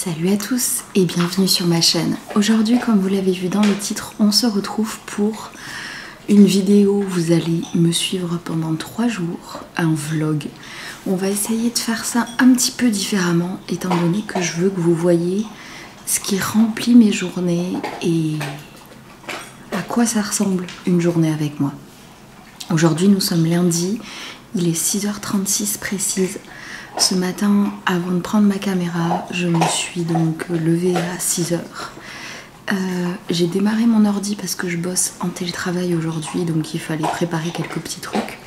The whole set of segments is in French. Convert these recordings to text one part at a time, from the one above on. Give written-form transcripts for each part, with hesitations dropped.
Salut à tous et bienvenue sur ma chaîne. Aujourd'hui, comme vous l'avez vu dans le titre, on se retrouve pour une vidéo. Vous allez me suivre pendant 3 jours, un vlog. On va essayer de faire ça un petit peu différemment, étant donné que je veux que vous voyez ce qui remplit mes journées et à quoi ça ressemble une journée avec moi. Aujourd'hui, nous sommes lundi, il est 6h36 précise. Ce matin, avant de prendre ma caméra, je me suis donc levée à 6h. J'ai démarré mon ordi parce que je bosse en télétravail aujourd'hui, donc il fallait préparer quelques petits trucs.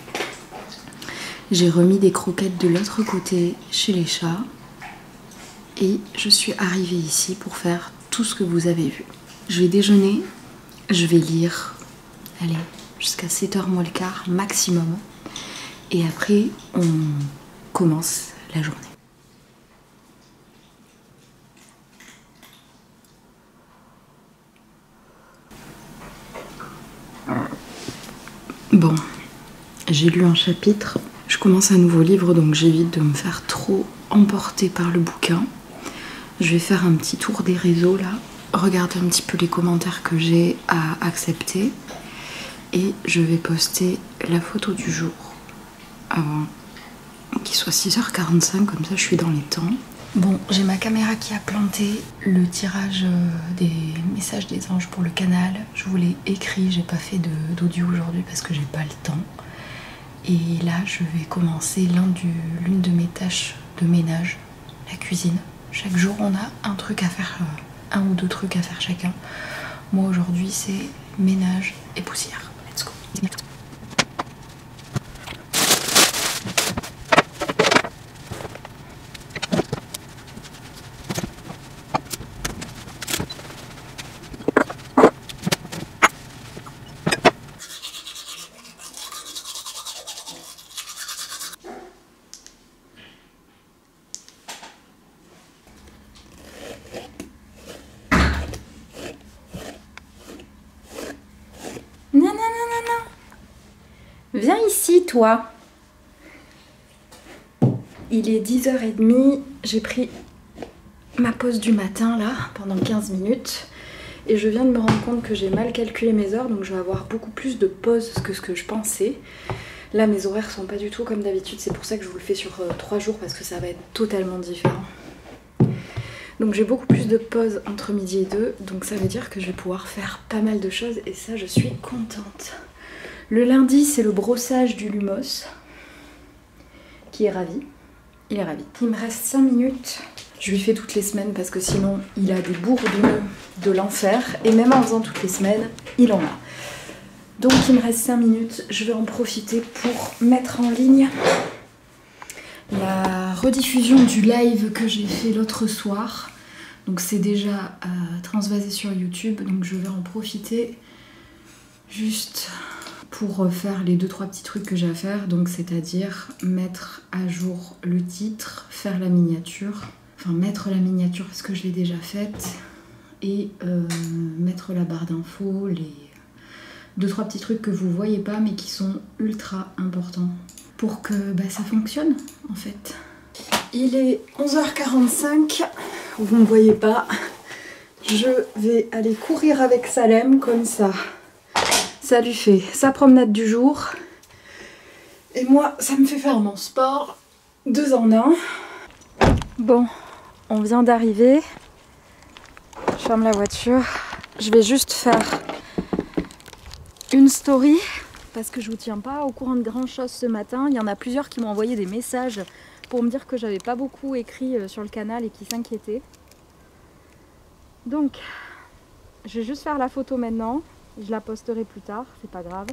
J'ai remis des croquettes de l'autre côté chez les chats. Et je suis arrivée ici pour faire tout ce que vous avez vu. Je vais déjeuner, je vais lire, allez, jusqu'à 7h moins le quart maximum. Et après, on commence la journée. Bon, j'ai lu un chapitre, je commence un nouveau livre donc j'évite de me faire trop emporter par le bouquin. Je vais faire un petit tour des réseaux là, regarder un petit peu les commentaires que j'ai à accepter et je vais poster la photo du jour avant qu'il soit 6h45, comme ça je suis dans les temps. Bon, j'ai ma caméra qui a planté le tirage des messages des anges pour le canal. Je vous l'ai écrit, j'ai pas fait d'audio aujourd'hui parce que j'ai pas le temps. Et là, je vais commencer l'une de mes tâches de ménage, la cuisine. Chaque jour, on a un truc à faire, un ou deux trucs à faire chacun. Moi, aujourd'hui, c'est ménage et poussière. Let's go. Viens ici, toi. Il est 10h30, j'ai pris ma pause du matin, là, pendant 15 minutes. Et je viens de me rendre compte que j'ai mal calculé mes heures, donc je vais avoir beaucoup plus de pauses que ce que je pensais. Là, mes horaires sont pas du tout comme d'habitude, c'est pour ça que je vous le fais sur 3 jours, parce que ça va être totalement différent. Donc j'ai beaucoup plus de pauses entre midi et 2, donc ça veut dire que je vais pouvoir faire pas mal de choses, et ça, je suis contente. Le lundi, c'est le brossage du Lumos, qui est ravi. Il est ravi. Il me reste 5 minutes. Je lui fais toutes les semaines parce que sinon, il a des bourres de l'enfer. Et même en faisant toutes les semaines, il en a. Donc, il me reste 5 minutes. Je vais en profiter pour mettre en ligne la rediffusion du live que j'ai fait l'autre soir. Donc, c'est déjà transvasé sur YouTube. Donc, je vais en profiter juste pour faire les 2-3 petits trucs que j'ai à faire, donc c'est-à-dire mettre à jour le titre, faire la miniature, enfin mettre la miniature parce que je l'ai déjà faite, et mettre la barre d'infos, les 2-3 petits trucs que vous voyez pas mais qui sont ultra importants pour que ça fonctionne en fait. Il est 11h45, vous ne me voyez pas, je vais aller courir avec Salem comme ça. Ça lui fait sa promenade du jour. Et moi, ça me fait faire mon sport 2 en 1. Bon, on vient d'arriver. Je ferme la voiture. Je vais juste faire une story parce que je vous tiens pas au courant de grand chose ce matin. Il y en a plusieurs qui m'ont envoyé des messages pour me dire que j'avais pas beaucoup écrit sur le canal et qui s'inquiétaient. Donc, je vais juste faire la photo maintenant. Je la posterai plus tard, c'est pas grave.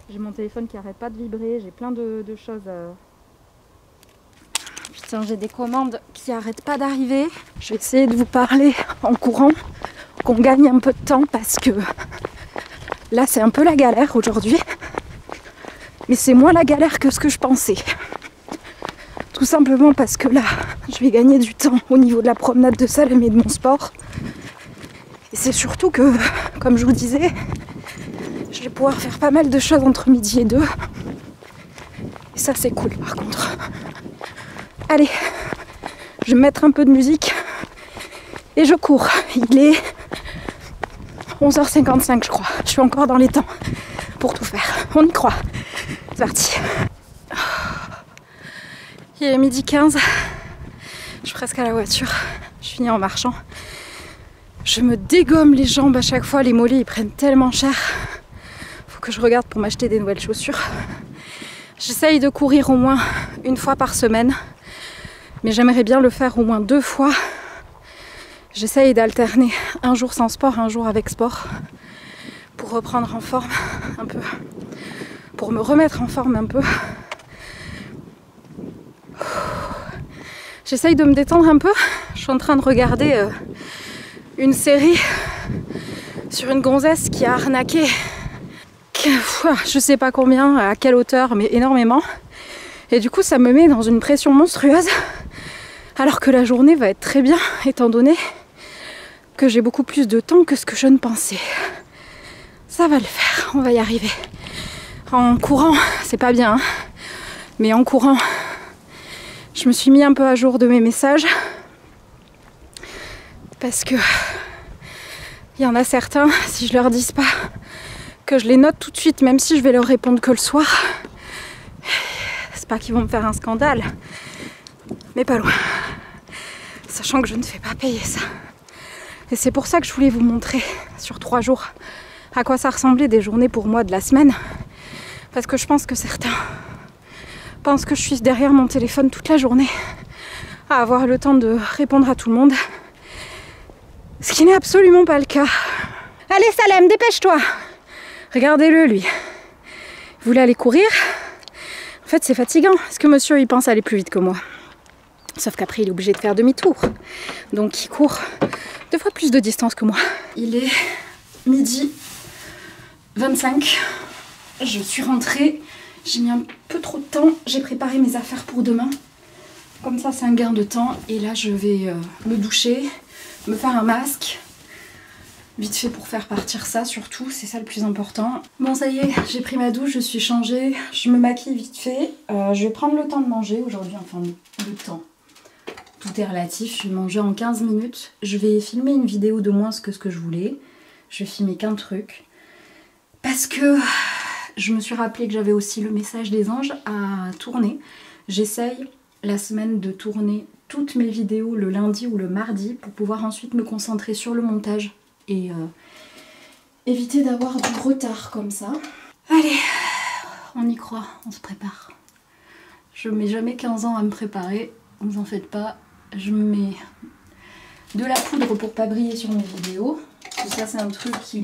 J'ai mon téléphone qui arrête pas de vibrer, j'ai plein de choses. Putain, j'ai des commandes qui arrêtent pas d'arriver. Je vais essayer de vous parler en courant, qu'on gagne un peu de temps parce que là c'est un peu la galère aujourd'hui. Mais c'est moins la galère que ce que je pensais. Tout simplement parce que là, je vais gagner du temps au niveau de la promenade de Salem et de mon sport. Et c'est surtout que, comme je vous disais, je vais pouvoir faire pas mal de choses entre midi et 2. Et ça, c'est cool par contre. Allez, je vais mettre un peu de musique Et je cours. Il est 11h55 je crois. Je suis encore dans les temps pour tout faire. On y croit. C'est parti. Il est 12h15. Je suis presque à la voiture. Je finis en marchant. Je me dégomme les jambes à chaque fois. Les mollets ils prennent tellement cher. Faut que je regarde pour m'acheter des nouvelles chaussures. J'essaye de courir au moins une fois par semaine. Mais j'aimerais bien le faire au moins 2 fois. J'essaye d'alterner un jour sans sport, un jour avec sport. Pour reprendre en forme un peu. Pour me remettre en forme un peu. J'essaye de me détendre un peu. Je suis en train de regarder une série sur une gonzesse qui a arnaqué je sais pas combien, à quelle hauteur, mais énormément. Et du coup ça me met dans une pression monstrueuse alors que la journée va être très bien étant donné que j'ai beaucoup plus de temps que ce que je ne pensais. Ça va le faire, on va y arriver. En courant, c'est pas bien, hein, mais en courant, je me suis mis un peu à jour de mes messages parce que il y en a certains, si je leur dis pas que je les note tout de suite, même si je vais leur répondre que le soir, c'est pas qu'ils vont me faire un scandale, mais pas loin. Sachant que je ne fais pas payer ça. Et c'est pour ça que je voulais vous montrer sur 3 jours à quoi ça ressemblait des journées pour moi de la semaine. Parce que je pense que certains pensent que je suis derrière mon téléphone toute la journée à avoir le temps de répondre à tout le monde. Ce qui n'est absolument pas le cas. Allez Salem, dépêche-toi! Regardez-le lui. Il voulait aller courir. En fait c'est fatigant. Parce que monsieur il pense aller plus vite que moi. Sauf qu'après il est obligé de faire demi-tour. Donc il court 2 fois plus de distance que moi. Il est 12h25. Je suis rentrée. J'ai mis un peu trop de temps. J'ai préparé mes affaires pour demain. Comme ça c'est un gain de temps. Et là je vais me doucher, me faire un masque. Vite fait pour faire partir ça surtout, c'est ça le plus important. Bon ça y est, j'ai pris ma douche, je suis changée, je me maquille vite fait. Je vais prendre le temps de manger aujourd'hui, enfin le temps. Tout est relatif, je vais manger en 15 minutes. Je vais filmer une vidéo de moins que ce que je voulais. Je vais filmer qu'un truc. Parce que je me suis rappelé que j'avais aussi le message des anges à tourner. J'essaye la semaine de tourner toutes mes vidéos le lundi ou le mardi pour pouvoir ensuite me concentrer sur le montage. Et éviter d'avoir du retard comme ça. Allez, on y croit, on se prépare. Je mets jamais 15 ans à me préparer, ne vous en faites pas. Je me mets de la poudre pour pas briller sur mes vidéos. Tout ça c'est un truc qui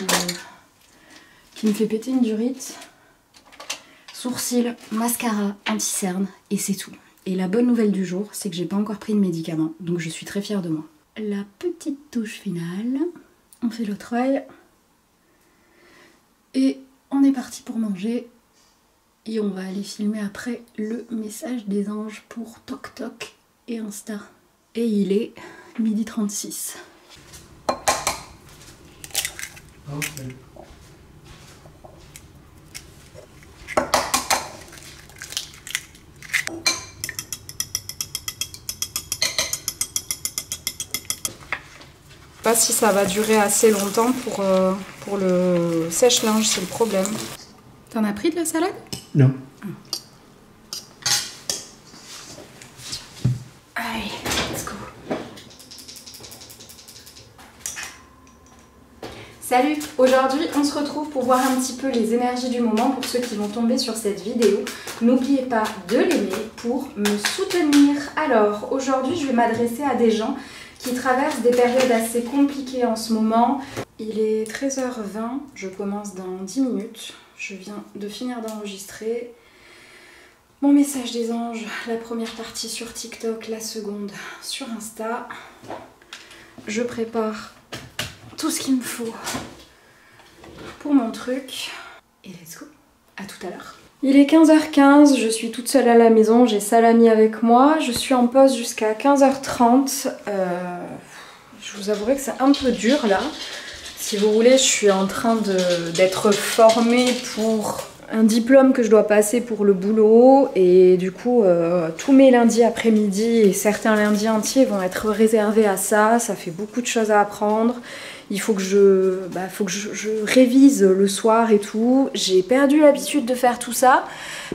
me fait péter une durite. Sourcils, mascara, anti-cerne et c'est tout. Et la bonne nouvelle du jour, c'est que j'ai pas encore pris de médicaments, donc je suis très fière de moi. La petite touche finale. On fait l'autre œil et on est parti pour manger et on va aller filmer après le message des anges pour TokTok et Insta. Et il est 12h36. Okay. Pas si ça va durer assez longtemps pour le sèche-linge, c'est le problème. T'en as pris de la salade? Non. Allez, let's go. Salut! Aujourd'hui, on se retrouve pour voir un petit peu les énergies du moment pour ceux qui vont tomber sur cette vidéo. N'oubliez pas de l'aimer pour me soutenir. Alors, aujourd'hui, je vais m'adresser à des gens qui traverse des périodes assez compliquées en ce moment. Il est 13h20, je commence dans 10 minutes. Je viens de finir d'enregistrer mon message des anges, la première partie sur TikTok, la seconde sur Insta. Je prépare tout ce qu'il me faut pour mon truc. Et let's go, à tout à l'heure. Il est 15h15, je suis toute seule à la maison, j'ai Salami avec moi. Je suis en pause jusqu'à 15h30. Je vous avouerai que c'est un peu dur là. Si vous voulez, je suis en train d'être formée pour un diplôme que je dois passer pour le boulot et du coup tous mes lundis après-midi et certains lundis entiers vont être réservés à ça. Ça fait beaucoup de choses à apprendre. Il faut que je révise le soir et tout. J'ai perdu l'habitude de faire tout ça.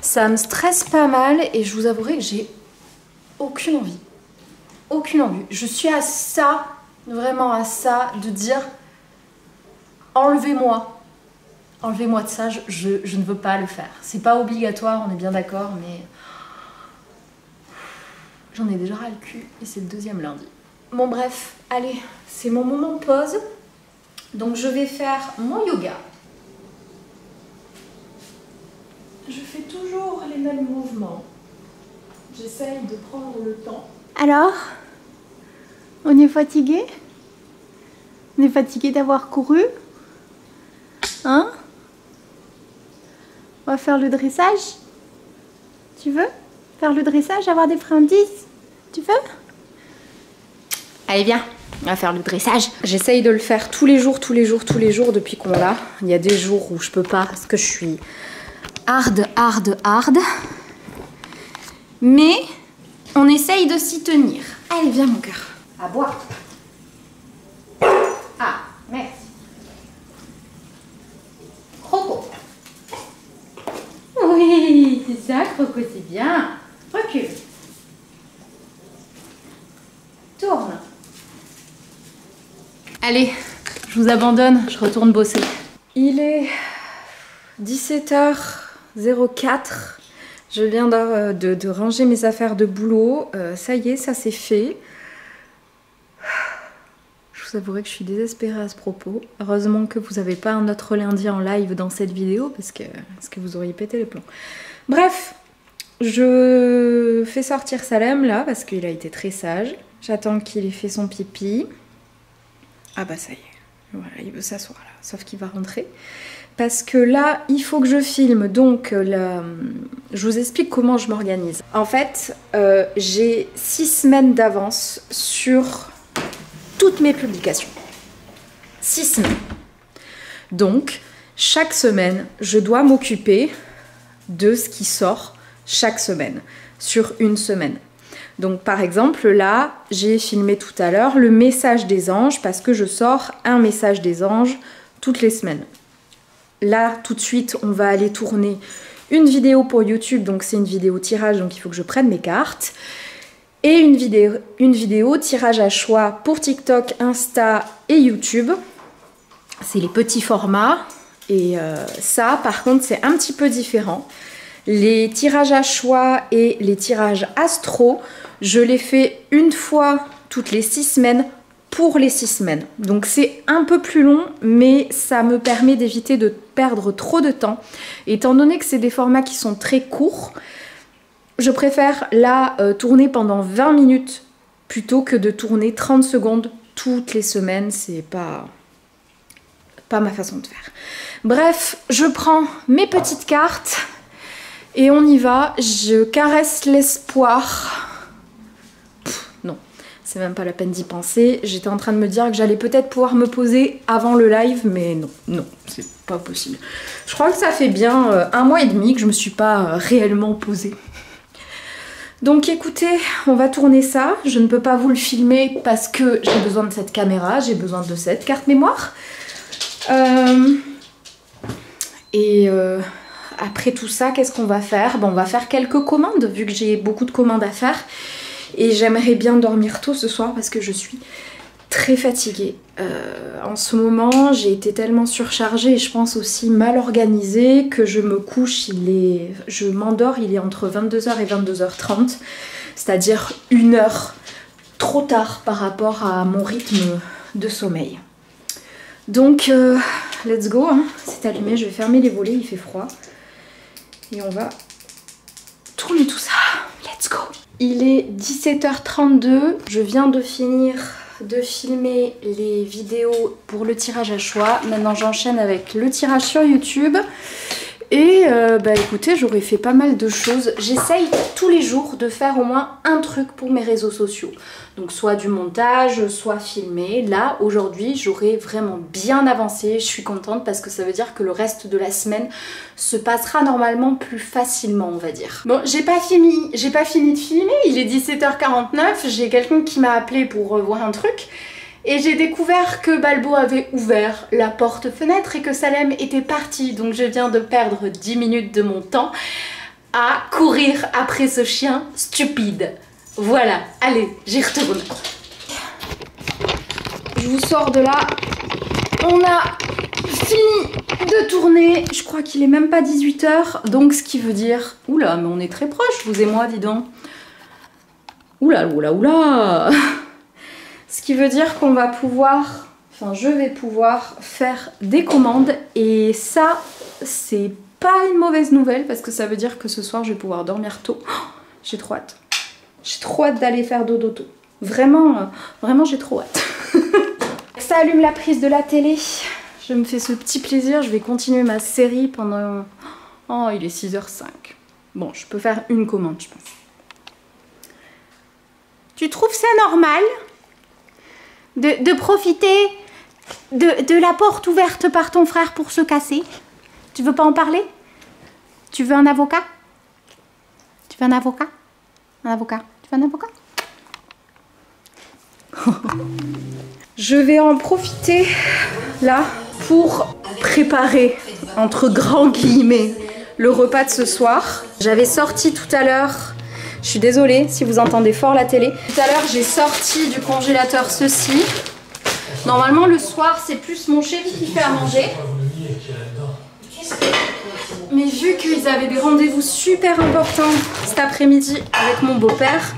Ça me stresse pas mal et je vous avouerai que j'ai aucune envie. Aucune envie. Je suis à ça, vraiment à ça, de dire enlevez-moi. Enlevez-moi de ça, je ne veux pas le faire. C'est pas obligatoire, on est bien d'accord, mais j'en ai déjà ras le cul et c'est le deuxième lundi. Bon bref, allez, c'est mon moment de pause. Donc je vais faire mon yoga. Je fais toujours les mêmes mouvements. J'essaye de prendre le temps. Alors, on est fatigué? On est fatigué d'avoir couru? Hein? On va faire le dressage? Tu veux faire le dressage, avoir des friandises? Tu veux? Allez, viens, on va faire le dressage. J'essaye de le faire tous les jours depuis qu'on l'a. Il y a des jours où je peux pas parce que je suis hard. Mais on essaye de s'y tenir. Allez, viens mon cœur. À boire. Ah, merci. Croco. Oui, c'est ça, Croco, c'est bien. Recule. Tourne. Allez, je vous abandonne, je retourne bosser. Il est 17h04. Je viens de ranger mes affaires de boulot. Ça y est, ça c'est fait. Je vous avouerai que je suis désespérée à ce propos. Heureusement que vous n'avez pas un autre lundi en live dans cette vidéo parce que vous auriez pété les plombs. Bref, je fais sortir Salem là parce qu'il a été très sage. J'attends qu'il ait fait son pipi. Ah bah ça y est, voilà, il veut s'asseoir là, sauf qu'il va rentrer. Parce que là, il faut que je filme, donc je vous explique comment je m'organise. En fait, j'ai 6 semaines d'avance sur toutes mes publications. 6 semaines. Donc, chaque semaine, je dois m'occuper de ce qui sort chaque semaine, sur une semaine. Donc par exemple là, j'ai filmé tout à l'heure le message des anges parce que je sors un message des anges toutes les semaines. Là tout de suite on va aller tourner une vidéo pour YouTube, donc c'est une vidéo tirage, donc il faut que je prenne mes cartes. Et une vidéo tirage à choix pour TikTok, Insta et YouTube. C'est les petits formats et ça par contre c'est un petit peu différent. Les tirages à choix et les tirages astro, je les fais une fois toutes les 6 semaines pour les 6 semaines. Donc c'est un peu plus long, mais ça me permet d'éviter de perdre trop de temps. Étant donné que c'est des formats qui sont très courts, je préfère là tourner pendant 20 minutes plutôt que de tourner 30 secondes toutes les semaines. C'est pas ma façon de faire. Bref, je prends mes petites cartes. Et on y va, je caresse l'espoir. Non, c'est même pas la peine d'y penser. J'étais en train de me dire que j'allais peut-être pouvoir me poser avant le live, mais non, c'est pas possible. Je crois que ça fait bien 1 mois et demi que je me suis pas réellement posée. Donc écoutez, on va tourner ça. Je ne peux pas vous le filmer parce que j'ai besoin de cette caméra, j'ai besoin de cette carte mémoire. Après tout ça, qu'est-ce qu'on va faire? Bon, on va faire quelques commandes, vu que j'ai beaucoup de commandes à faire. Et j'aimerais bien dormir tôt ce soir parce que je suis très fatiguée. En ce moment, j'ai été tellement surchargée et je pense aussi mal organisée que je me couche, je m'endors, il est entre 22h et 22h30. C'est-à-dire 1 heure trop tard par rapport à mon rythme de sommeil. Donc, let's go, hein. C'est allumé, je vais fermer les volets, il fait froid. Et on va tourner tout ça. Let's go. Il est 17h32. Je viens de finir de filmer les vidéos pour le tirage à choix. Maintenant j'enchaîne avec le tirage sur YouTube. Et bah écoutez, j'aurais fait pas mal de choses. J'essaye tous les jours de faire au moins un truc pour mes réseaux sociaux. Donc soit du montage, soit filmer. Là, aujourd'hui, j'aurais vraiment bien avancé. Je suis contente parce que ça veut dire que le reste de la semaine se passera normalement plus facilement, on va dire. Bon, j'ai pas fini de filmer. Il est 17h49. J'ai quelqu'un qui m'a appelé pour voir un truc. Et j'ai découvert que Balbo avait ouvert la porte-fenêtre et que Salem était parti. Donc je viens de perdre 10 minutes de mon temps à courir après ce chien stupide. Voilà, allez, j'y retourne. Je vous sors de là. On a fini de tourner. Je crois qu'il est même pas 18 h. Donc ce qui veut dire... Oula, mais on est très proches, vous et moi, dis donc. Oula, oula, oula. Ce qui veut dire qu'on va pouvoir... Enfin, je vais pouvoir faire des commandes. Et ça, c'est pas une mauvaise nouvelle parce que ça veut dire que ce soir, je vais pouvoir dormir tôt. Oh, j'ai trop hâte. J'ai trop hâte d'aller faire dodo tôt. Vraiment, vraiment, j'ai trop hâte. Ça allume la prise de la télé. Je me fais ce petit plaisir. Je vais continuer ma série pendant... Oh, il est 6h05. Bon, je peux faire une commande, je pense. Tu trouves ça normal de profiter de la porte ouverte par ton frère pour se casser? Tu veux pas en parler? Tu veux un avocat? Tu veux un avocat? Un avocat? Tu veux un avocat? Je vais en profiter là pour préparer, entre grands guillemets, le repas de ce soir. J'avais sorti tout à l'heure, je suis désolée si vous entendez fort la télé. Tout à l'heure j'ai sorti du congélateur ceci. Normalement le soir c'est plus mon chéri qui fait à manger. Mais vu qu'ils avaient des rendez-vous super importants cet après-midi avec mon beau-père,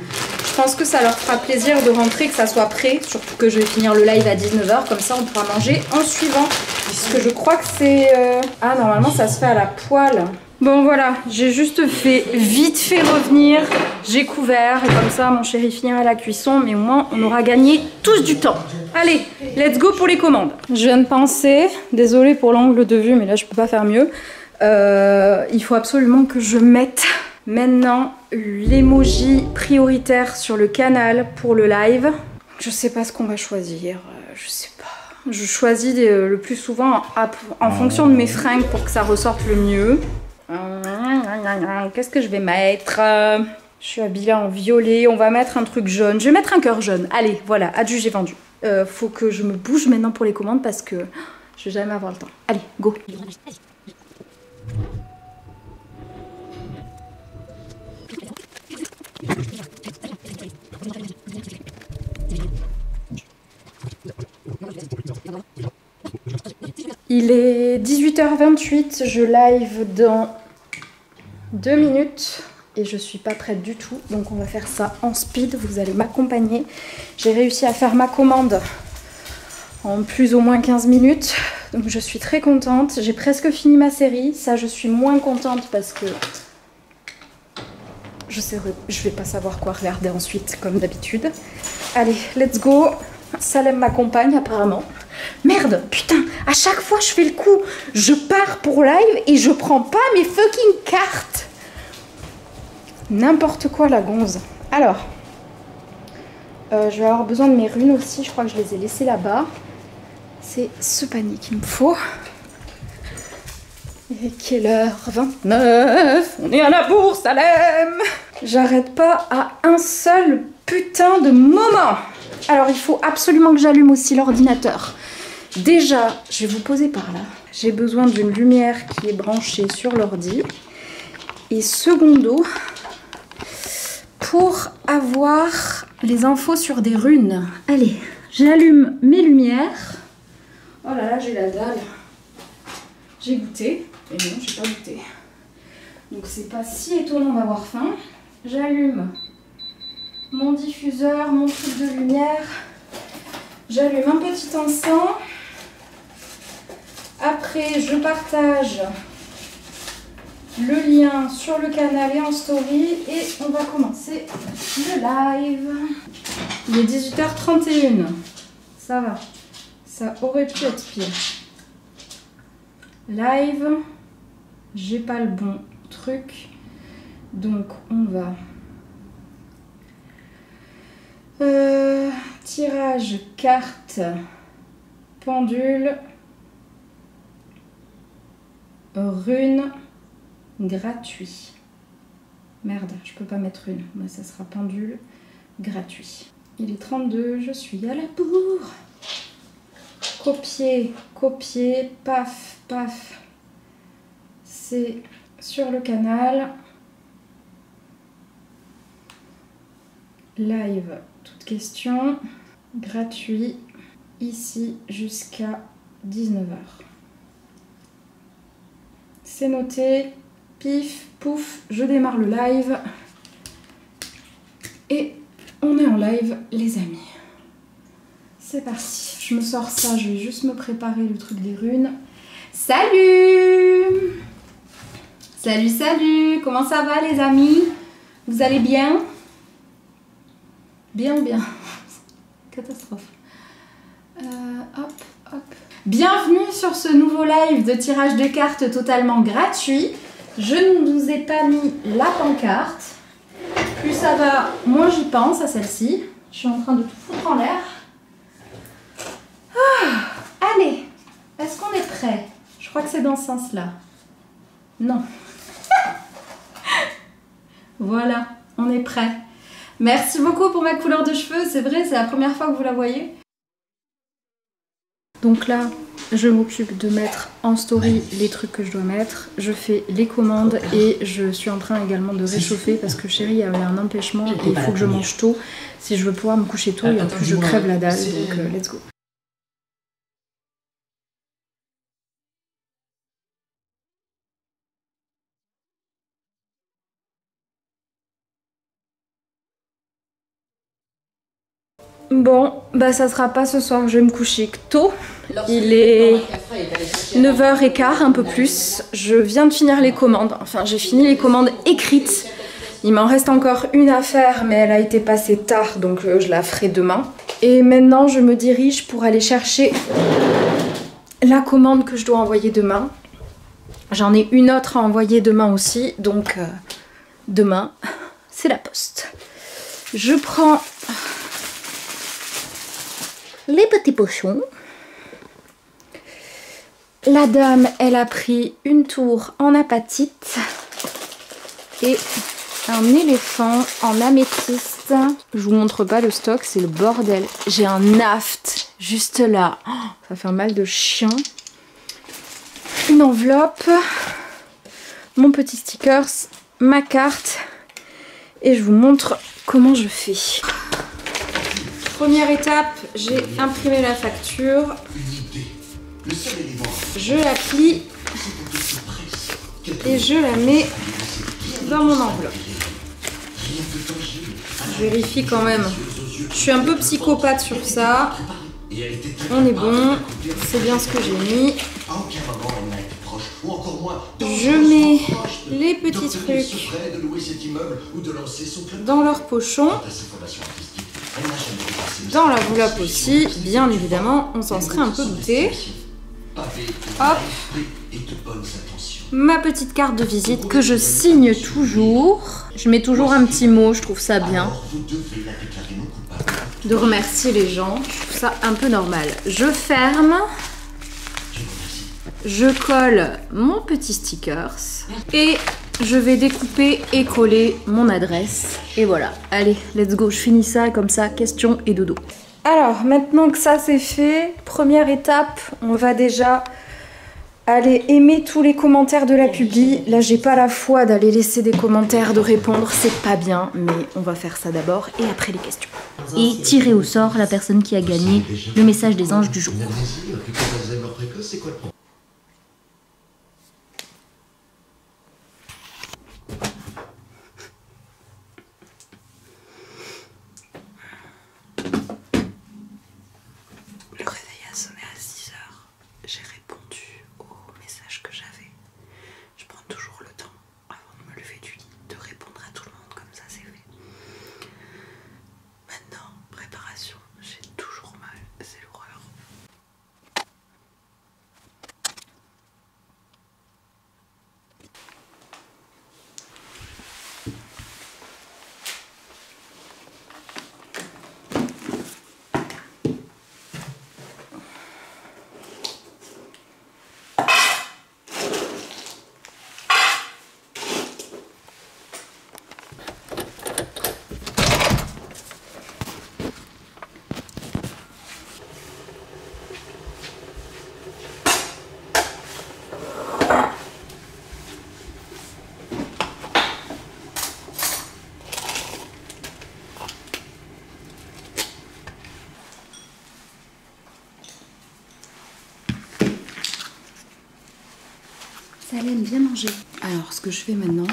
je pense que ça leur fera plaisir de rentrer, que ça soit prêt. Surtout que je vais finir le live à 19 h, comme ça on pourra manger en suivant. Parce que je crois que c'est... Ah, normalement ça se fait à la poêle. Bon voilà, j'ai juste fait vite fait revenir, j'ai couvert et comme ça mon chéri finira la cuisson, mais au moins on aura gagné tous du temps. Allez, let's go pour les commandes. Je viens de penser, désolée pour l'angle de vue, mais là je peux pas faire mieux. Il faut absolument que je mette maintenant l'emoji prioritaire sur le canal pour le live. Je sais pas ce qu'on va choisir, je sais pas. Je choisis le plus souvent en fonction de mes fringues pour que ça ressorte le mieux. Qu'est-ce que je vais mettre? Je suis habillée en violet, on va mettre un truc jaune. Je vais mettre un cœur jaune. Allez, voilà, adjugé vendu. Faut que je me bouge maintenant pour les commandes parce que je vais jamais avoir le temps. Allez, go. Il est 18h28, je live dans 2 minutes et je suis pas prête du tout, donc on va faire ça en speed, vous allez m'accompagner. J'ai réussi à faire ma commande en plus ou moins 15 minutes, donc je suis très contente. J'ai presque fini ma série, ça je suis moins contente parce que je vais pas savoir quoi regarder ensuite comme d'habitude. Allez, let's go. Salem m'accompagne apparemment. Merde, putain, à chaque fois je fais le coup. Je pars pour live et je prends pas mes fucking cartes. N'importe quoi la gonze. Alors, je vais avoir besoin de mes runes aussi. Je crois que je les ai laissées là-bas. C'est ce panier qu'il me faut. Et quelle heure? 29. On est à la bourse, Salem. J'arrête pas à un seul putain de moment. Alors il faut absolument que j'allume aussi l'ordinateur. Déjà, je vais vous poser par là. J'ai besoin d'une lumière qui est branchée sur l'ordi. Et secondo, pour avoir les infos sur des runes. Allez, j'allume mes lumières. Oh là là, j'ai la dalle. J'ai goûté. Et non, j'ai pas goûté. Donc c'est pas si étonnant d'avoir faim. J'allume mon diffuseur, mon truc de lumière. J'allume un petit encens. Après, je partage le lien sur le canal et en story. Et on va commencer le live. Il est 18h31. Ça va. Ça aurait pu être pire. Live. j'ai pas le bon truc. Donc on va... tirage carte pendule rune gratuit. Merde, je peux pas mettre une. Moi, ça sera pendule gratuit. Il est 32, je suis à la bourre. Copier, copier, paf, paf. C'est sur le canal. Live, toute question. Gratuit. Ici jusqu'à 19h. C'est noté. Pif, pouf, je démarre le live. Et on est en live, les amis. C'est parti. Je me sors ça, je vais juste me préparer le truc des runes. Salut! Salut, salut! Comment ça va, les amis? Vous allez bien? Bien ou bien? Catastrophe. Hop, hop. Bienvenue sur ce nouveau live de tirage de cartes totalement gratuit. Je ne vous ai pas mis la pancarte. Plus ça va, moins j'y pense à celle-ci. Je suis en train de tout foutre en l'air. Ah, allez, est-ce qu'on est prêt? Je crois que c'est dans ce sens-là. Non. Voilà, on est prêt. Merci beaucoup pour ma couleur de cheveux. C'est vrai, c'est la première fois que vous la voyez. Donc là, je m'occupe de mettre en story les trucs que je dois mettre. Je fais les commandes et je suis en train également de réchauffer parce que chérie avait un empêchement et il faut que je mange tôt si je veux pouvoir me coucher tôt et en plus je crève la dalle, donc let's go. Bon, bah ça sera pas ce soir, je vais me coucher tôt. Il est 9h15, un peu plus. Je viens de finir les commandes, enfin j'ai fini les commandes écrites. Il m'en reste encore une à faire, mais elle a été passée tard, donc je la ferai demain. Et maintenant je me dirige pour aller chercher la commande que je dois envoyer demain. J'en ai une autre à envoyer demain aussi, donc demain c'est la poste. Je prends... les petits pochons. La dame, elle a pris une tour en apatite et un éléphant en améthyste. Je vous montre pas le stock, c'est le bordel. J'ai un naft juste là. Oh, ça fait un mal de chien. Une enveloppe, mon petit stickers, ma carte et je vous montre comment je fais. Première étape, j'ai imprimé la facture, je la plie et je la mets dans mon enveloppe. Je vérifie quand même. Je suis un peu psychopathe sur ça. On est bon, c'est bien ce que j'ai mis. Je mets les petits trucs dans leur pochon. Dans l'enveloppe aussi, bien évidemment, on s'en serait un peu douté. Hop, ma petite carte de visite que je signe toujours. Je mets toujours un petit mot, je trouve ça bien. De remercier les gens, je trouve ça un peu normal. Je ferme. Je colle mon petit stickers. Et je vais découper et coller mon adresse. Et voilà, allez, let's go, je finis ça comme ça, question et dodo. Alors, maintenant que ça c'est fait, première étape, on va déjà aller aimer tous les commentaires de la publi. Là, j'ai pas la foi d'aller laisser des commentaires, de répondre, c'est pas bien, mais on va faire ça d'abord et après les questions. Et tirer au sort la personne qui a gagné le message des anges du jour. Le réveil a sonné à 6h. J'ai répondu au message que j'avais. Je prends toujours le temps, avant de me lever du lit, de répondre à tout le monde, comme ça c'est fait. Maintenant, préparation, j'ai toujours mal, c'est l'horreur. viens manger. Alors ce que je fais maintenant,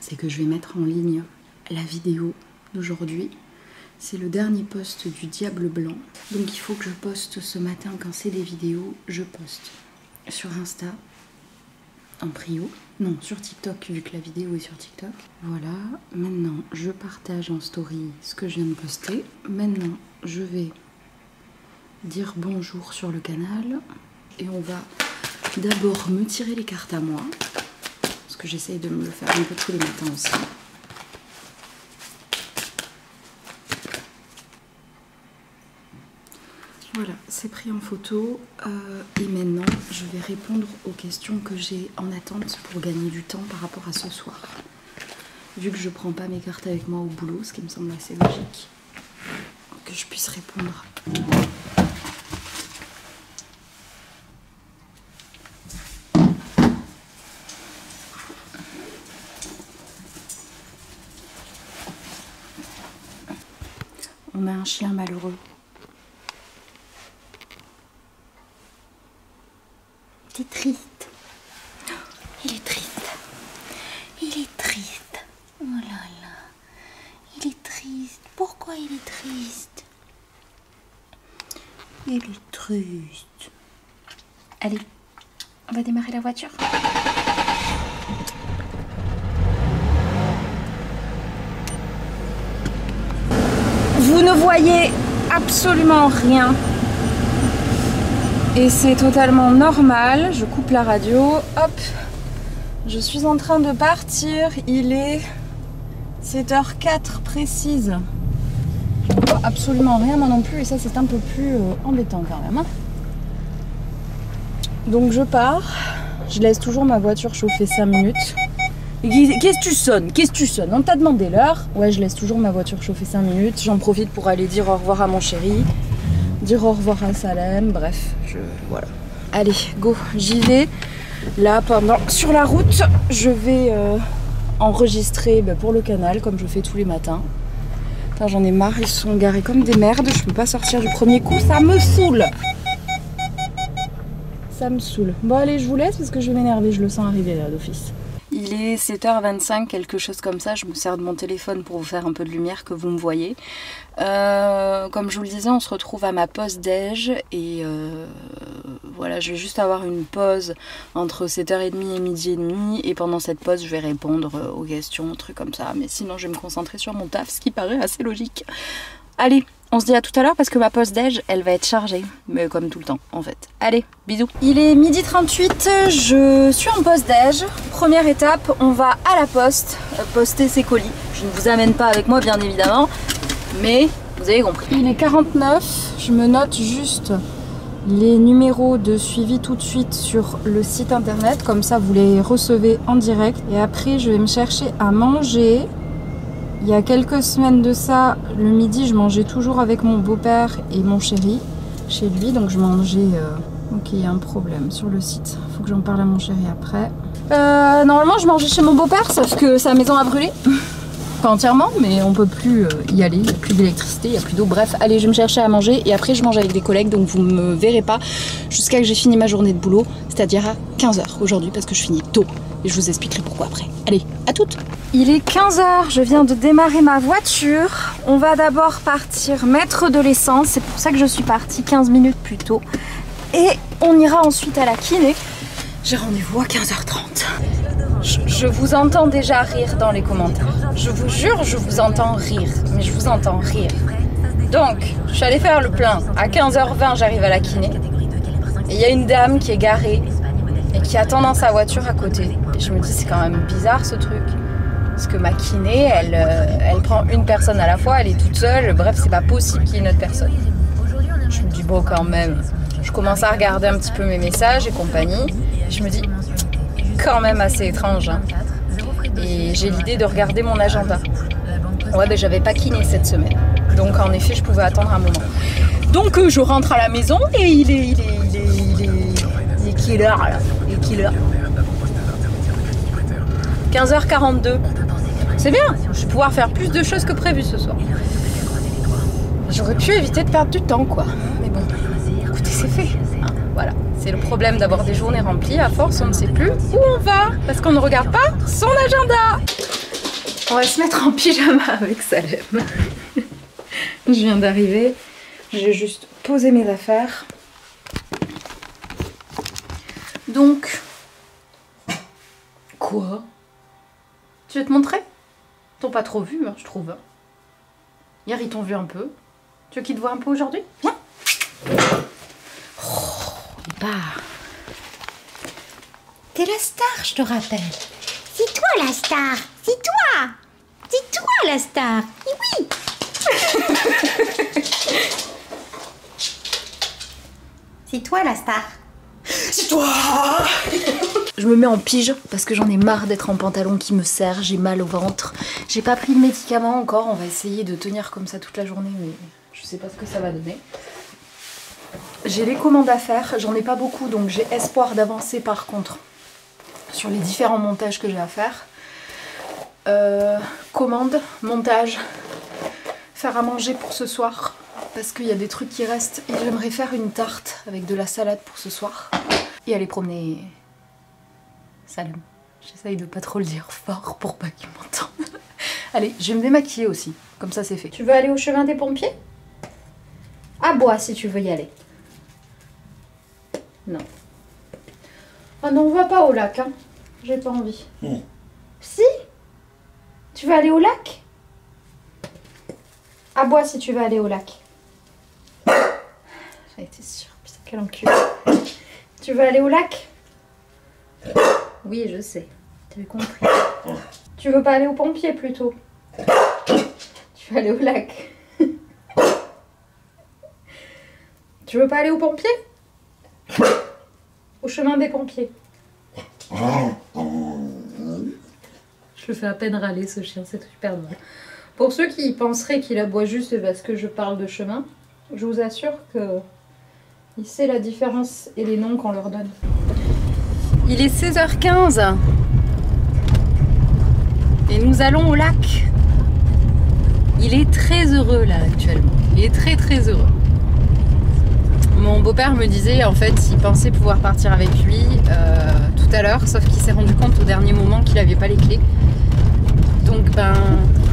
c'est que je vais mettre en ligne la vidéo d'aujourd'hui. C'est le dernier post du Diable Blanc. Donc il faut que je poste ce matin quand c'est des vidéos. Je poste sur Insta, en prio. Non, sur TikTok, vu que la vidéo est sur TikTok. Voilà, maintenant je partage en story ce que je viens de poster. Maintenant, je vais dire bonjour sur le canal. Et on va d'abord me tirer les cartes à moi. Parce que j'essaye de me le faire un peu tous les matins aussi. Voilà, c'est pris en photo et maintenant je vais répondre aux questions que j'ai en attente pour gagner du temps par rapport à ce soir. Vu que je prends pas mes cartes avec moi au boulot, ce qui me semble assez logique, que je puisse répondre. On a un chien malheureux. Il est triste. Il est triste. Il est triste. Oh là là. Il est triste. Pourquoi il est triste? Il est triste. Allez, on va démarrer la voiture. Vous ne voyez absolument rien. Et c'est totalement normal, je coupe la radio, hop, je suis en train de partir, il est 7h04 précise. Je ne vois absolument rien moi non plus et ça c'est un peu plus embêtant quand même. Hein. Donc je pars, je laisse toujours ma voiture chauffer 5 minutes. Qu'est-ce que tu sonnes? Qu'est-ce que tu sonnes? On t'a demandé l'heure? Ouais, je laisse toujours ma voiture chauffer 5 minutes, j'en profite pour aller dire au revoir à mon chéri. Dire au revoir à Salem, bref, voilà. Allez, go, j'y vais. Là, sur la route, je vais enregistrer pour le canal, comme je fais tous les matins. J'en ai marre, ils sont garés comme des merdes, je peux pas sortir du premier coup, ça me saoule. Ça me saoule. Bon allez, je vous laisse parce que je vais m'énerver, je le sens arriver là d'office. Il est 7h25, quelque chose comme ça. Je me sers de mon téléphone pour vous faire un peu de lumière, que vous me voyez. Comme je vous le disais, on se retrouve à ma pause déj. Et voilà, je vais juste avoir une pause entre 7h30 et midi et demi. Et pendant cette pause, je vais répondre aux questions, trucs comme ça. Mais sinon, je vais me concentrer sur mon taf, ce qui paraît assez logique. Allez, on se dit à tout à l'heure parce que ma pause déj, elle va être chargée. Mais comme tout le temps, en fait. Allez, bisous. Il est 12h38, je suis en pause déj. Première étape, on va à la poste poster ses colis. Je ne vous amène pas avec moi, bien évidemment. Mais vous avez compris. Il est 49, je me note juste les numéros de suivi tout de suite sur le site internet. Comme ça, vous les recevez en direct. Et après, je vais me chercher à manger. Il y a quelques semaines de ça, le midi, je mangeais toujours avec mon beau-père et mon chéri chez lui. Donc je mangeais... Ok, il y a un problème sur le site. Faut que j'en parle à mon chéri après. Normalement, je mangeais chez mon beau-père, sauf que sa maison a brûlé. Pas entièrement, mais on peut plus y aller. Il n'y a plus d'électricité, il n'y a plus d'eau. Bref, allez, je vais me chercher à manger et après, je mange avec des collègues. Donc vous ne me verrez pas jusqu'à que j'ai fini ma journée de boulot, c'est-à-dire à 15h aujourd'hui parce que je finis tôt. Et je vous expliquerai pourquoi après. Allez, à toutes! Il est 15h, je viens de démarrer ma voiture. On va d'abord partir mettre de l'essence. C'est pour ça que je suis partie 15 minutes plus tôt. Et on ira ensuite à la kiné. J'ai rendez-vous à 15h30. Je vous entends déjà rire dans les commentaires. Je vous jure, je vous entends rire. Mais je vous entends rire. Donc, je suis allée faire le plein. À 15h20, j'arrive à la kiné. Et il y a une dame qui est garée et qui attend dans sa voiture à côté. Et je me dis, c'est quand même bizarre ce truc. Parce que ma kiné, elle prend une personne à la fois, elle est toute seule. Bref, c'est pas possible qu'il y ait une autre personne. Je me dis, bon, quand même. Je commence à regarder un petit peu mes messages et compagnie. Et je me dis, quand même assez étrange. Hein. Et j'ai l'idée de regarder mon agenda. Ouais, ben j'avais pas kiné cette semaine. Donc en effet, je pouvais attendre un moment. Donc je rentre à la maison et il est quelle heure là? Il est quelle heure? 15h42. C'est bien, je vais pouvoir faire plus de choses que prévu ce soir. J'aurais pu éviter de perdre du temps quoi. Mais bon, écoutez, c'est fait. Hein. Voilà, c'est le problème d'avoir des journées remplies. À force, on ne sait plus où on va parce qu'on ne regarde pas son agenda. On va se mettre en pyjama avec Salem. Je viens d'arriver, j'ai juste posé mes affaires. Donc, quoi? Tu veux te montrer? Ils t'ont pas trop vu, hein, je trouve. Hier, ils t'ont vu un peu. Tu veux qu'ils te voient un peu aujourd'hui? Viens. Oh, bah. T'es la star, je te rappelle. C'est toi la star. C'est toi. C'est toi la star. Et oui. C'est toi la star. C'est toi. Je me mets en pige parce que j'en ai marre d'être en pantalon qui me serre, j'ai mal au ventre. J'ai pas pris de médicaments encore, on va essayer de tenir comme ça toute la journée, mais je sais pas ce que ça va donner. J'ai les commandes à faire, j'en ai pas beaucoup, donc j'ai espoir d'avancer par contre sur les différents montages que j'ai à faire. Commande, montage, faire à manger pour ce soir, parce qu'il y a des trucs qui restent et j'aimerais faire une tarte avec de la salade pour ce soir. Et aller promener Salem. J'essaye de pas trop le dire fort pour pas qu'il m'entende. Allez, je vais me démaquiller aussi, comme ça c'est fait. Tu veux aller au chemin des pompiers? À Bois si tu veux y aller. Non. Ah non, on va pas au lac, hein. J'ai pas envie. Si? Tu veux aller au lac? À Bois si tu veux aller au lac. J'en étais sûre, putain quel enculé. Tu veux aller au lac? Oui, je sais. T'avais compris. Tu veux pas aller aux pompiers plutôt? Tu veux aller au lac? Tu veux pas aller aux pompiers? Au chemin des pompiers. Je le fais à peine râler ce chien, c'est super drôle. Pour ceux qui penseraient qu'il aboie juste parce que je parle de chemin, je vous assure que il sait la différence et les noms qu'on leur donne. Il est 16h15 et nous allons au lac. Il est très heureux là actuellement. Il est très très heureux. Mon beau-père me disait en fait il pensait pouvoir partir avec lui tout à l'heure, sauf qu'il s'est rendu compte au dernier moment qu'il n'avait pas les clés. Donc ben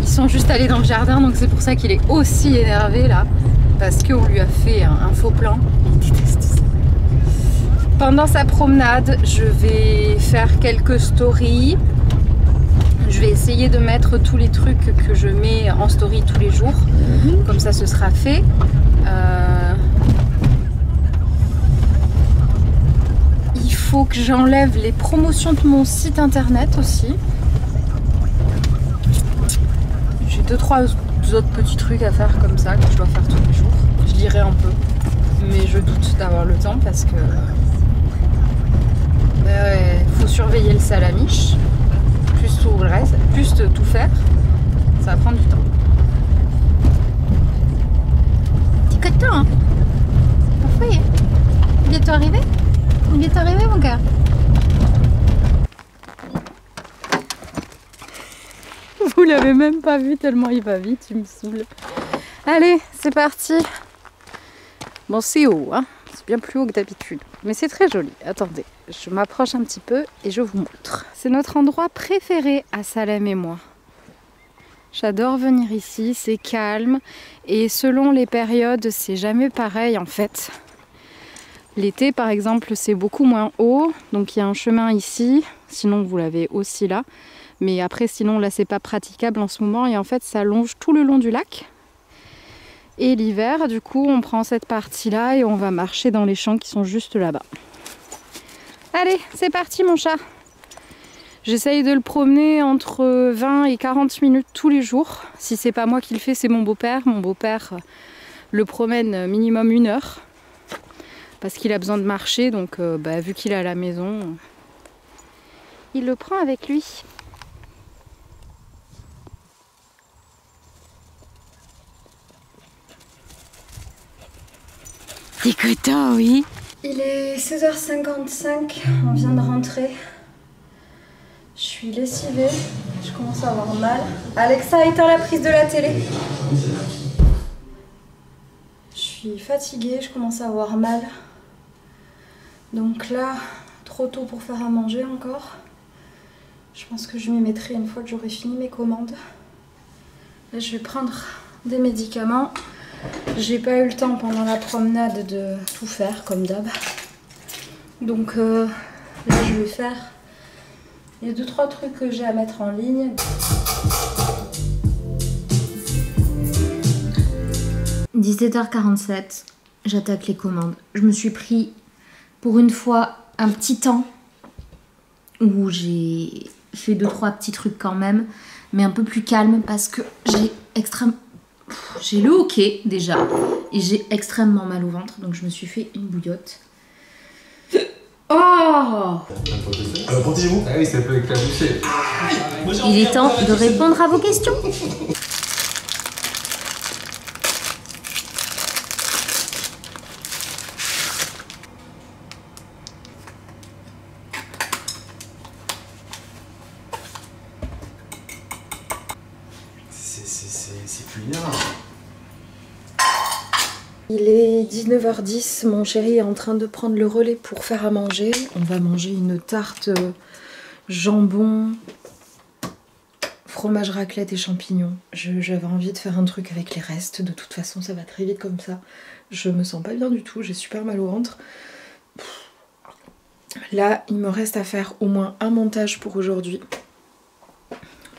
ils sont juste allés dans le jardin, donc c'est pour ça qu'il est aussi énervé là, parce qu'on lui a fait un faux plan. Il déteste ça. Pendant sa promenade, je vais faire quelques stories. Je vais essayer de mettre tous les trucs que je mets en story tous les jours. Comme ça, ce sera fait. Il faut que j'enlève les promotions de mon site internet aussi. J'ai 2-3 autres petits trucs à faire comme ça, que je dois faire tous les jours. Je lirai un peu. Mais je doute d'avoir le temps parce que... faut surveiller le salamiche, plus tout le reste, plus tout faire, ça va prendre du temps. T'es content, hein? Parfait. Il est bientôt arrivé? Il est bientôt arrivé, mon gars? Vous l'avez même pas vu tellement il va vite, il me saoule. Allez, c'est parti. Bon, c'est haut, hein? C'est bien plus haut que d'habitude. Mais c'est très joli. Attendez, je m'approche un petit peu et je vous montre. C'est notre endroit préféré à Salem et moi. J'adore venir ici, c'est calme. Et selon les périodes, c'est jamais pareil en fait. L'été par exemple, c'est beaucoup moins haut. Donc il y a un chemin ici. Sinon vous l'avez aussi là. Mais après sinon là c'est pas praticable en ce moment. Et en fait ça longe tout le long du lac. Et l'hiver, du coup, on prend cette partie-là et on va marcher dans les champs qui sont juste là-bas. Allez, c'est parti mon chat. J'essaye de le promener entre 20 et 40 minutes tous les jours. Si c'est pas moi qui le fais, c'est mon beau-père. Mon beau-père le promène minimum 1 heure. Parce qu'il a besoin de marcher, donc vu qu'il est à la maison, il le prend avec lui. T'es content, oui? Il est 16h55, on vient de rentrer. Je suis lessivée, je commence à avoir mal. Alexa, éteins la prise de la télé. Je suis fatiguée, je commence à avoir mal. Donc là, trop tôt pour faire à manger encore. Je pense que je m'y mettrai une fois que j'aurai fini mes commandes. Là, je vais prendre des médicaments. J'ai pas eu le temps pendant la promenade de tout faire comme d'hab. Donc là, je vais faire... Il y a 2-3 trucs que j'ai à mettre en ligne. 17h47, j'attaque les commandes. Je me suis pris pour une fois un petit temps où j'ai fait 2-3 petits trucs quand même, mais un peu plus calme parce que j'ai le hoquet déjà et j'ai extrêmement mal au ventre, donc je me suis fait une bouillotte. Oh! Protégez-vous. Ah oui, ça peut éclabousser. Il est temps de répondre à vos questions. C'est culinaire. Il est 19h10, mon chéri est en train de prendre le relais pour faire à manger. On va manger une tarte jambon, fromage raclette et champignons. J'avais envie de faire un truc avec les restes, de toute façon ça va très vite comme ça. Je me sens pas bien du tout, j'ai super mal au ventre. Là, il me reste à faire au moins un montage pour aujourd'hui.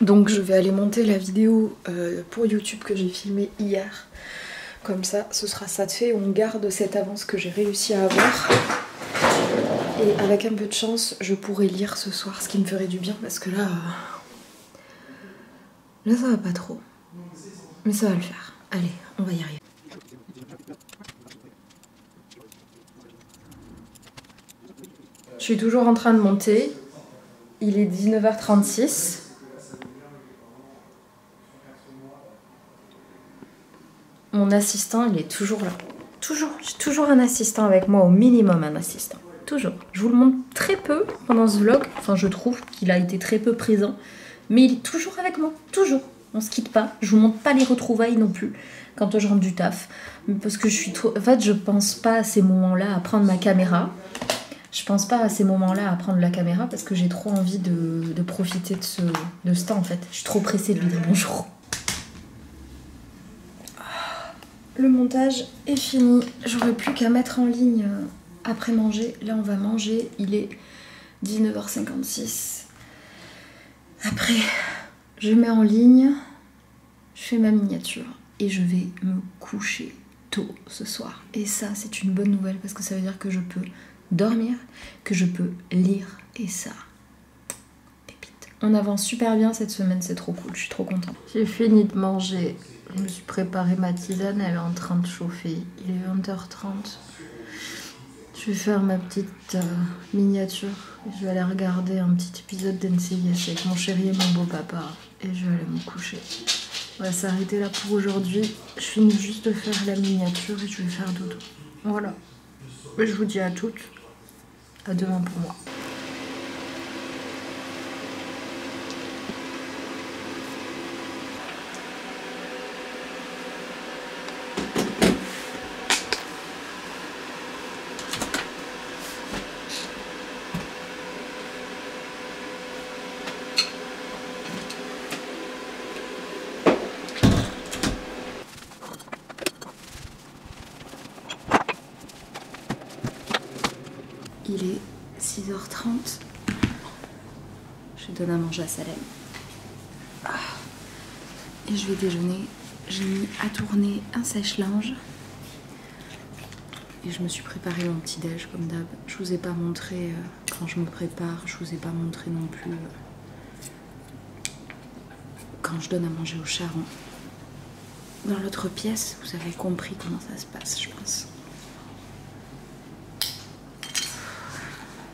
Donc je vais aller monter la vidéo pour YouTube que j'ai filmée hier. Comme ça, ce sera ça de fait. On garde cette avance que j'ai réussi à avoir. Et avec un peu de chance, je pourrai lire ce soir, ce qui me ferait du bien. Parce que là, là ça va pas trop. Mais ça va le faire. Allez, on va y arriver. Je suis toujours en train de monter. Il est 19h36. Mon assistant, il est toujours là. Toujours. J'ai toujours un assistant avec moi, au minimum un assistant. Toujours. Je vous le montre très peu pendant ce vlog. Enfin, je trouve qu'il a été très peu présent. Mais il est toujours avec moi. Toujours. On se quitte pas. Je vous montre pas les retrouvailles non plus quand je rentre du taf. Parce que je suis trop... En fait, je pense pas à ces moments-là à prendre ma caméra. Je pense pas à ces moments-là à prendre la caméra parce que j'ai trop envie de profiter de ce temps en fait. Je suis trop pressée de lui dire bonjour. Le montage est fini. J'aurais plus qu'à mettre en ligne après manger. Là, on va manger. Il est 19h56. Après, je mets en ligne. Je fais ma miniature. Et je vais me coucher tôt ce soir. Et ça, c'est une bonne nouvelle parce que ça veut dire que je peux dormir, que je peux lire. Et ça, pépite. On avance super bien cette semaine. C'est trop cool. Je suis trop contente. J'ai fini de manger. Je me suis préparé ma tisane, elle est en train de chauffer. Il est 20h30. Je vais faire ma petite miniature. Je vais aller regarder un petit épisode d'NCIS avec mon chéri et mon beau-papa. Et je vais aller me coucher. On va s'arrêter là pour aujourd'hui. Je finis juste de faire la miniature et je vais faire dodo. Voilà. Je vous dis à toutes. À demain pour moi. Il est 6h30. Je donne à manger à Salem. Et je vais déjeuner. J'ai mis à tourner un sèche-linge. Et je me suis préparé mon petit déj comme d'hab. Je vous ai pas montré quand je me prépare. Je vous ai pas montré non plus quand je donne à manger aux charrons. Dans l'autre pièce, vous avez compris comment ça se passe, je pense.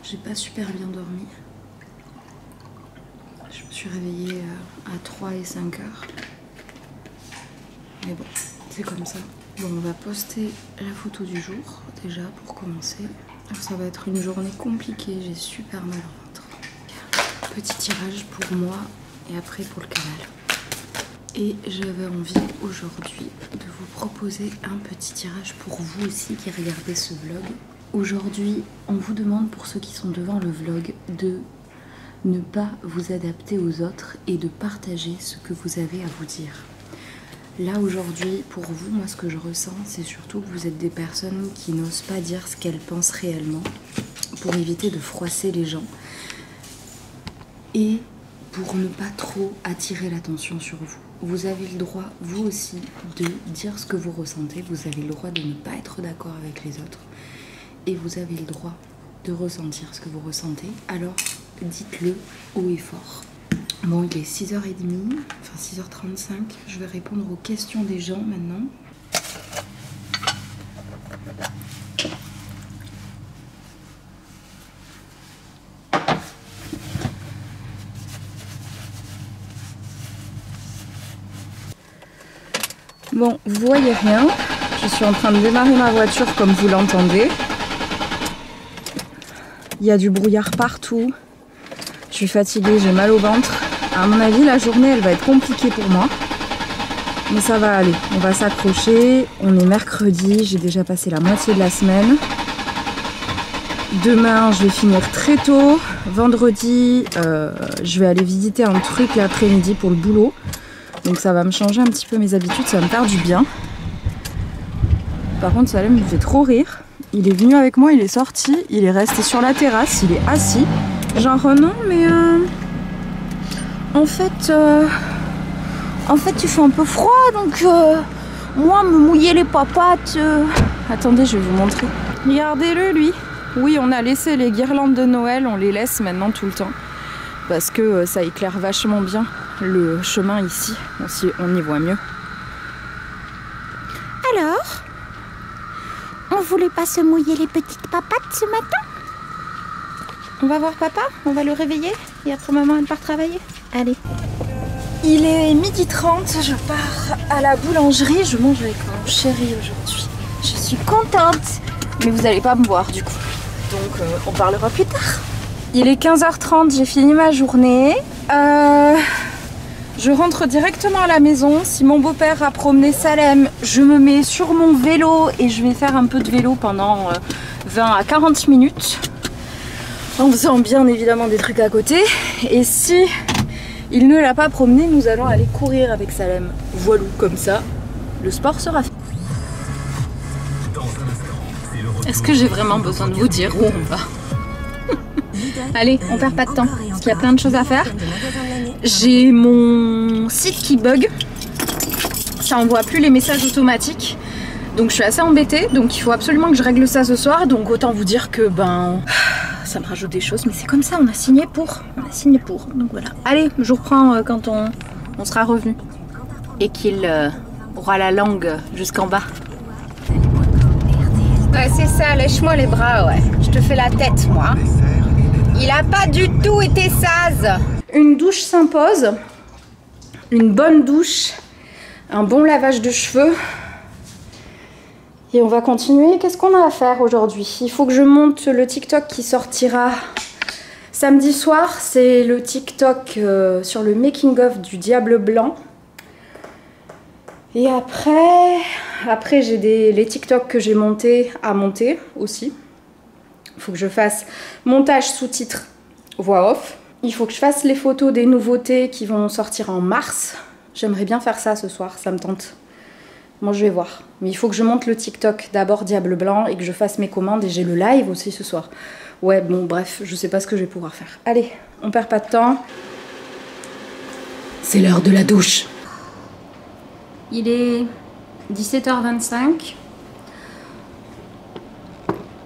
J'ai pas super bien dormi. Je me suis réveillée à 3 et 5 heures. Mais bon, c'est comme ça. Bon, on va poster la photo du jour, déjà, pour commencer. Alors, ça va être une journée compliquée, j'ai super mal au ventre. Petit tirage pour moi et après pour le canal. Et j'avais envie aujourd'hui de vous proposer un petit tirage pour vous aussi qui regardez ce vlog. Aujourd'hui, on vous demande, pour ceux qui sont devant le vlog, de ne pas vous adapter aux autres et de partager ce que vous avez à vous dire. Là aujourd'hui, pour vous, moi ce que je ressens, c'est surtout que vous êtes des personnes qui n'osent pas dire ce qu'elles pensent réellement pour éviter de froisser les gens et pour ne pas trop attirer l'attention sur vous. Vous avez le droit, vous aussi, de dire ce que vous ressentez. Vous avez le droit de ne pas être d'accord avec les autres. Et vous avez le droit de ressentir ce que vous ressentez. Alors, dites-le haut et fort. Bon, il est 6h30, enfin 6h35. Je vais répondre aux questions des gens maintenant. Bon, vous voyez rien. Je suis en train de démarrer ma voiture comme vous l'entendez. Il y a du brouillard partout. Je suis fatiguée, j'ai mal au ventre. À mon avis, la journée, elle va être compliquée pour moi. Mais ça va aller. On va s'accrocher. On est mercredi. J'ai déjà passé la moitié de la semaine. Demain, je vais finir très tôt. Vendredi, je vais aller visiter un truc l'après-midi pour le boulot. Donc ça va me changer un petit peu mes habitudes, ça va me faire du bien. Par contre, Salem me fait trop rire. Il est venu avec moi, il est sorti, il est resté sur la terrasse, il est assis. Genre non mais en fait il fait un peu froid donc moi me mouiller les papates. Attendez, je vais vous montrer. Regardez-le lui. Oui, on a laissé les guirlandes de Noël, on les laisse maintenant tout le temps. Parce que ça éclaire vachement bien le chemin ici. On y voit mieux. Alors, on voulait pas se mouiller les petites papates ce matin? On va voir papa, on va le réveiller et après maman elle part travailler. Allez. Il est 12h30, je pars à la boulangerie, je mange avec mon chéri aujourd'hui. Je suis contente, mais vous allez pas me voir du coup. Donc on parlera plus tard. Il est 15h30, j'ai fini ma journée. Je rentre directement à la maison. Si mon beau-père a promené Salem, je me mets sur mon vélo et je vais faire un peu de vélo pendant 20 à 40 minutes. En faisant bien évidemment des trucs à côté. Et si il ne l'a pas promené, nous allons aller courir avec Salem. Voilà, comme ça, le sport sera fait. Est-ce que j'ai vraiment besoin de vous dire où on va? Allez, on perd pas de temps, parce qu'il y a plein de choses à faire. J'ai mon site qui bug. Ça envoie plus les messages automatiques. Donc je suis assez embêtée. Donc il faut absolument que je règle ça ce soir. Donc autant vous dire que ça me rajoute des choses. Mais c'est comme ça, on a signé pour. On a signé pour. Donc voilà. Allez, je vous reprends quand on sera revenu. Et qu'il aura la langue jusqu'en bas. Ouais, c'est ça, lèche-moi les bras, ouais. Je te fais la tête, moi. Il a pas du tout été sage. Une douche s'impose. Une bonne douche. Un bon lavage de cheveux. Et on va continuer. Qu'est-ce qu'on a à faire aujourd'hui? Il faut que je monte le TikTok qui sortira samedi soir. C'est le TikTok sur le making-of du Diable Blanc. Et après j'ai les TikTok que j'ai montés à monter aussi. Il faut que je fasse montage sous-titres, voix off. Il faut que je fasse les photos des nouveautés qui vont sortir en mars. J'aimerais bien faire ça ce soir, ça me tente. Moi je vais voir. Mais il faut que je monte le TikTok d'abord Diable Blanc et que je fasse mes commandes. Et j'ai le live aussi ce soir. Ouais, bon bref, je sais pas ce que je vais pouvoir faire. Allez, on perd pas de temps. C'est l'heure de la douche. Il est 17h25.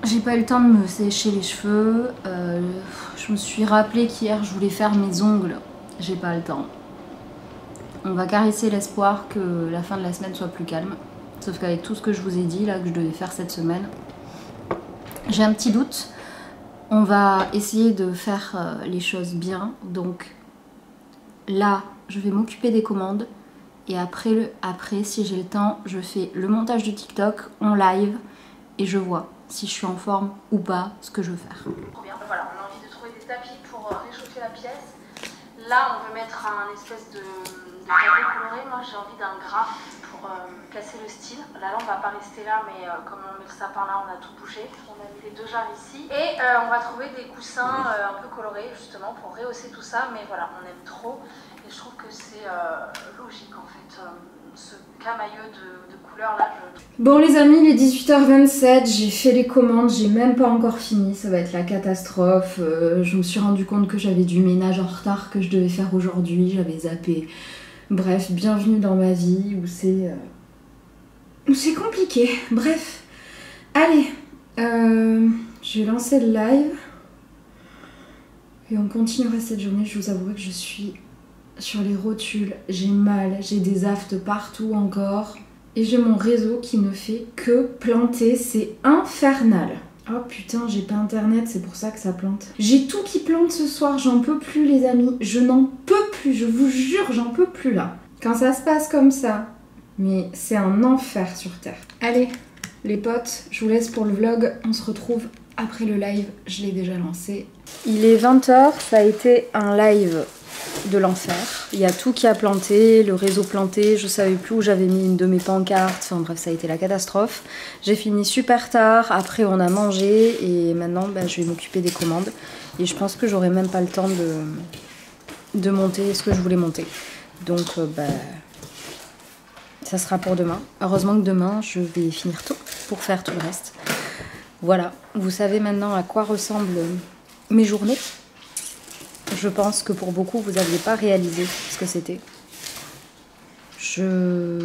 J'ai pas eu le temps de me sécher les cheveux. Je me suis rappelé qu'hier je voulais faire mes ongles. J'ai pas le temps. On va caresser l'espoir que la fin de la semaine soit plus calme. Sauf qu'avec tout ce que je vous ai dit là que je devais faire cette semaine, j'ai un petit doute. On va essayer de faire les choses bien. Donc là, je vais m'occuper des commandes. Et après, si j'ai le temps, je fais le montage du TikTok en live et je vois si je suis en forme ou pas, ce que je veux faire. Voilà, on a envie de trouver des tapis pour réchauffer la pièce. Là, on veut mettre un espèce de tableau coloré. Moi, j'ai envie d'un graphe pour pour casser le style. La lampe va pas rester là, mais comme on met le sapin là, on a tout bougé. On a mis les 2 jarres ici. Et on va trouver des coussins un peu colorés justement pour rehausser tout ça. Mais voilà, on aime trop. Et je trouve que c'est logique en fait. Ce camailleux de couleur là. Bon les amis, il est 18h27, j'ai fait les commandes, j'ai même pas encore fini, ça va être la catastrophe. Je me suis rendu compte que j'avais du ménage en retard que je devais faire aujourd'hui, j'avais zappé. Bref, bienvenue dans ma vie où c'est compliqué. Bref, allez, je vais lancer le live et on continuera cette journée. Je vous avouerai que je suis sur les rotules, j'ai mal, j'ai des aftes partout encore. Et j'ai mon réseau qui ne fait que planter, c'est infernal. Oh putain, j'ai pas internet, c'est pour ça que ça plante. J'ai tout qui plante ce soir, j'en peux plus les amis. Je n'en peux plus, je vous jure, j'en peux plus là. Quand ça se passe comme ça, mais c'est un enfer sur Terre. Allez, les potes, je vous laisse pour le vlog. On se retrouve après le live, je l'ai déjà lancé. Il est 20h, ça a été un live de l'enfer. Il y a tout qui a planté, le réseau planté, je savais plus où j'avais mis une de mes pancartes, enfin bref ça a été la catastrophe. J'ai fini super tard, après on a mangé et maintenant je vais m'occuper des commandes et je pense que j'aurai même pas le temps de monter ce que je voulais monter. Donc ça sera pour demain. Heureusement que demain je vais finir tôt pour faire tout le reste. Voilà, vous savez maintenant à quoi ressemblent mes journées. Je pense que pour beaucoup, vous n'aviez pas réalisé ce que c'était. Je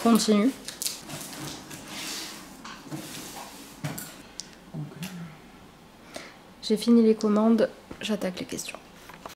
continue. J'ai fini les commandes, j'attaque les questions.